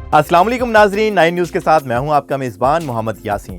अस्सलाम वालेकुम नाजरीन, 9 न्यूज़ के साथ मैं हूं आपका मेज़बान मोहम्मद यासीन।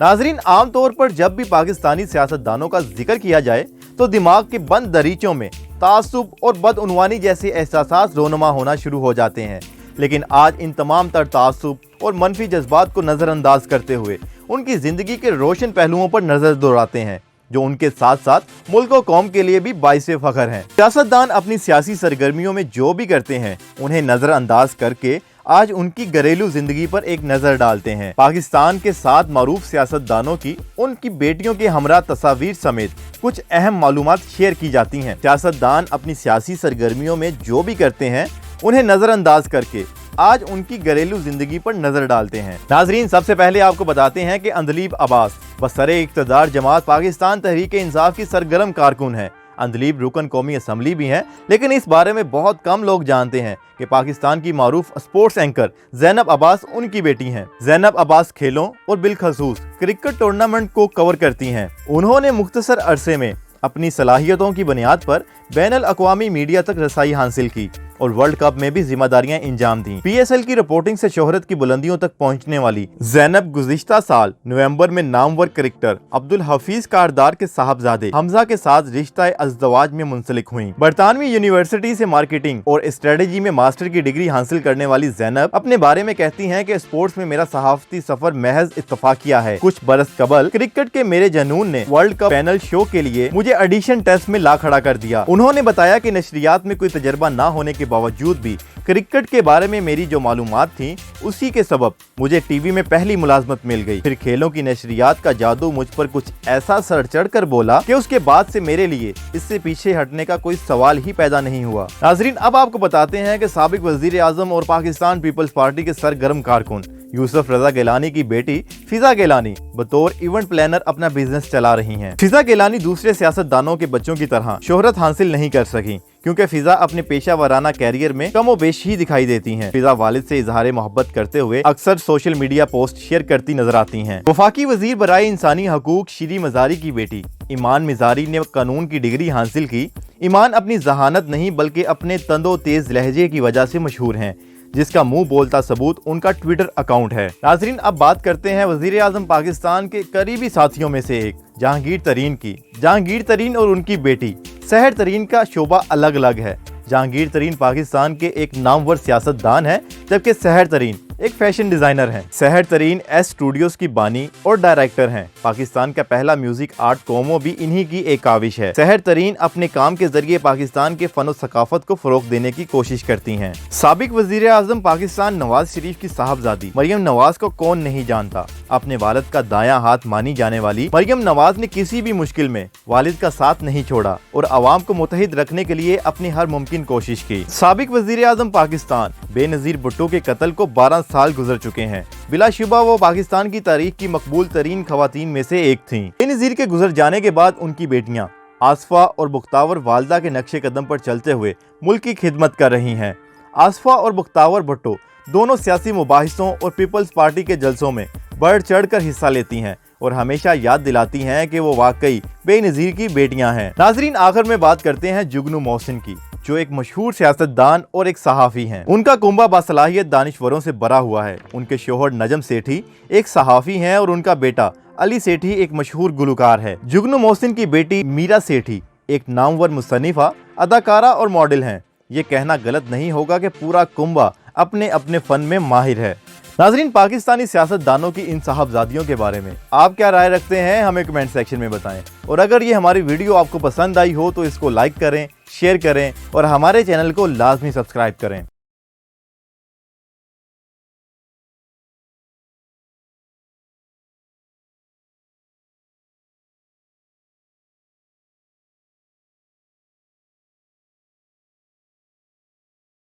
नाजरीन, आम तौर पर जब भी पाकिस्तानी सियासतदानों का जिक्र किया जाए तो दिमाग के बंद दरीचों में तासुब और बदउनवानी जैसे एहसास रोनुमा होना शुरू हो जाते हैं। लेकिन आज इन तमाम तर तासुब और मनफी जज्बात को नज़रअंदाज करते हुए उनकी ज़िंदगी के रोशन पहलुओं पर नज़र दौड़ाते हैं जो उनके साथ साथ मुल्क और कौम के लिए भी बाइसे फख्र हैं। सियासतदान अपनी सियासी सरगर्मियों में जो भी करते हैं उन्हें नज़रअंदाज करके आज उनकी घरेलू जिंदगी पर एक नजर डालते हैं। पाकिस्तान के 7 मारूफ सियासतदानों की उनकी बेटियों के हमरा तस्वीर समेत कुछ अहम मालूमात शेयर की जाती हैं। सियासतदान अपनी सियासी सरगर्मियों में जो भी करते हैं उन्हें नजरअंदाज करके आज उनकी घरेलू जिंदगी पर नजर डालते हैं। नाजरीन, सबसे पहले आपको बताते हैं कि अंदलीब अब्बास बसरे इक़्तिदार जमात पाकिस्तान तहरीक इंसाफ की सरगर्म कारकुन है। अंदलीब रुकन कौमी असम्बली भी हैं, लेकिन इस बारे में बहुत कम लोग जानते हैं कि पाकिस्तान की मारूफ स्पोर्ट्स एंकर ज़ैनब अब्बास उनकी बेटी हैं। ज़ैनब अब्बास खेलों और बिलखसूस क्रिकेट टूर्नामेंट को कवर करती हैं। उन्होंने मुख्तसर अरसे में अपनी सलाहियतों की बुनियाद पर बैनुल अक़वामी मीडिया तक रसाई हासिल की और वर्ल्ड कप में भी जिम्मेदारियां इंजाम दी। PSL की रिपोर्टिंग से शोहरत की बुलंदियों तक पहुंचने वाली ज़ैनब गुज़िश्ता साल नवंबर में नामवर क्रिकेटर अब्दुल हफीज कारदार के साहबजादे हमजा के साथ रिश्ता अज़दवाज में मुंसलिक हुई। बरतानवी यूनिवर्सिटी से मार्केटिंग और स्ट्रेटेजी में मास्टर की डिग्री हासिल करने वाली ज़ैनब अपने बारे में कहती हैं कि स्पोर्ट्स में मेरा सहाफती सफर महज इत्तफाकिया है। कुछ बरस कबल क्रिकेट के मेरे जनून ने वर्ल्ड कप पैनल शो के लिए मुझे ऑडिशन टेस्ट में ला खड़ा कर दिया। उन्होंने बताया कि नशरियात में कोई तजर्बा न होने के बावजूद भी क्रिकेट के बारे में मेरी जो मालूमात थी उसी के सबब मुझे टीवी में पहली मुलाजमत मिल गई। फिर खेलों की नशरियात का जादू मुझ पर कुछ ऐसा सर चढ़ कर बोला कि उसके बाद से मेरे लिए इससे पीछे हटने का कोई सवाल ही पैदा नहीं हुआ। नाजरीन, अब आपको बताते हैं कि साबिक वजीर आजम और पाकिस्तान पीपल्स पार्टी के सरगर्म कारकुन यूसुफ रजा गिलानी की बेटी फिजा गिलानी बतौर इवेंट प्लानर अपना बिजनेस चला रही हैं। फिजा गिलानी दूसरे सियासतदानों के बच्चों की तरह शोहरत हासिल नहीं कर सकी क्योंकि फिजा अपने पेशा वराना कैरियर में कमो बेश ही दिखाई देती हैं। फिजा वालिद से इजहार मोहब्बत करते हुए अक्सर सोशल मीडिया पोस्ट शेयर करती नजर आती हैं। वफाकी वजीर बराए इंसानी हकूक शीरी मजारी की बेटी ईमान मिजारी ने कानून की डिग्री हासिल की। ईमान अपनी जहानत नहीं बल्कि अपने तंदो तेज लहजे की वजह से मशहूर हैं, जिसका मुंह बोलता सबूत उनका ट्विटर अकाउंट है। नाजरीन, अब बात करते हैं वजीर आजम पाकिस्तान के करीबी साथियों में से एक जहांगीर तरीन की। जहांगीर तरीन और उनकी बेटी सहर तरीन का शोबा अलग अलग है। जहांगीर तरीन पाकिस्तान के एक नामवर सियासतदान है, जबकि सहर तरीन एक फैशन डिजाइनर हैं। सहर तरीन एस स्टूडियोज की बानी और डायरेक्टर हैं। पाकिस्तान का पहला म्यूजिक आर्ट कोमो भी इन्हीं की एक काविश है। सहर तरीन अपने काम के जरिए पाकिस्तान के फन और सकाफत को फरोग देने की कोशिश करती हैं। साबिक वजीर आजम पाकिस्तान नवाज शरीफ की साहबजादी मरियम नवाज को कौन नहीं जानता। अपने वालिद का दायां हाथ मानी जाने वाली मरियम नवाज ने किसी भी मुश्किल में वालिद का साथ नहीं छोड़ा और आवाम को मुत्तहिद रखने के लिए अपनी हर मुमकिन कोशिश की। साबिक वजीर आजम पाकिस्तान बेनजीर भुट्टो के कत्ल को 12 साल गुजर चुके हैं। बिलाशुबा वो पाकिस्तान की तारीख की मकबूल तरीन खवातीन में से एक थीं। बेनजीर के गुजर जाने के बाद उनकी बेटियां आसफा और बुख्तावर वालदा के नक्शे कदम पर चलते हुए मुल्क की खिदमत कर रही हैं। आसफा और बुख्तावर भुट्टो दोनों सियासी मुबाहिसों और पीपल्स पार्टी के जलसों में बढ़ चढ़ कर हिस्सा लेती हैं और हमेशा याद दिलाती हैं कि वो वाकई बेनजीर की बेटियां हैं। नाजरीन, आखिर में बात करते हैं जुगनू मोहसिन की, जो एक मशहूर सियासतदान और एक सहाफ़ी हैं। उनका कुंबा बासलाहियत दानिश्वरों से भरा हुआ है। उनके शोहर नजम सेठी एक सहाफ़ी हैं और उनका बेटा अली सेठी एक मशहूर गुलकार है। जुगनू मोहसिन की बेटी मीरा सेठी एक नामवर मुसन्निफा, अदाकारा और मॉडल हैं। ये कहना गलत नहीं होगा कि पूरा कुंबा अपने अपने फन में माहिर है। नाजरीन, पाकिस्तानी सियासतदानों की इन साहबजादियों के बारे में आप क्या राय रखते हैं, हमें कमेंट सेक्शन में बताएं। और अगर ये हमारी वीडियो आपको पसंद आई हो तो इसको लाइक करें, शेयर करें और हमारे चैनल को लाजमी सब्सक्राइब करें।